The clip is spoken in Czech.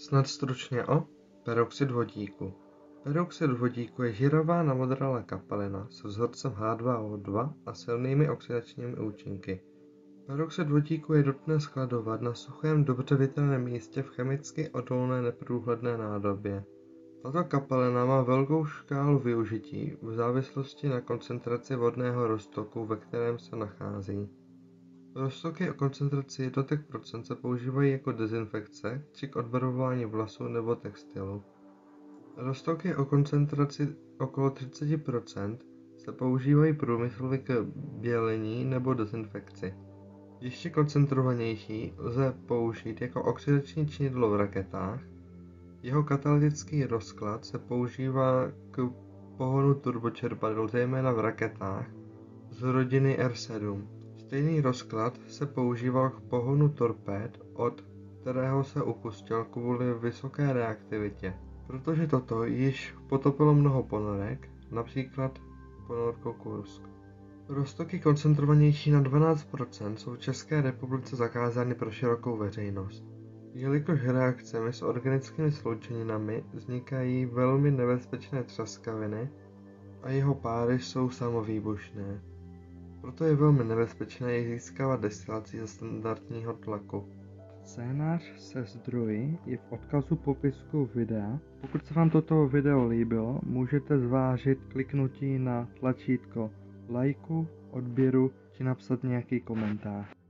Snad stručně o peroxid vodíku. Peroxid vodíku je žirová namodralá kapalina se vzorcem H2O2 a silnými oxidačními účinky. Peroxid vodíku je nutné skladovat na suchém, dobře viditelném místě v chemicky odolné neprůhledné nádobě. Tato kapalina má velkou škálu využití v závislosti na koncentraci vodného roztoku, ve kterém se nachází. Roztoky o koncentraci jednotek procent se používají jako dezinfekce či k odbarvování vlasů nebo textilu. Roztoky o koncentraci okolo 30% se používají průmyslově k bělení nebo dezinfekci. Ještě koncentrovanější lze použít jako oxidační činidlo v raketách. Jeho katalytický rozklad se používá k pohonu turbočerpadel zejména v raketách z rodiny R7. Stejný rozklad se používal k pohonu torpéd, od kterého se upustil kvůli vysoké reaktivitě, protože toto již potopilo mnoho ponorek, například ponorku Kursk. Roztoky koncentrovanější na 12% jsou v České republice zakázány pro širokou veřejnost, jelikož reakcemi s organickými sloučeninami vznikají velmi nebezpečné třaskaviny a jeho páry jsou samovýbušné. Proto je velmi nebezpečné je získávat destilací za standardního tlaku. Scénář se zdroji je v odkazu popisku videa. Pokud se vám toto video líbilo, můžete zvážit kliknutí na tlačítko lajku, odběru či napsat nějaký komentář.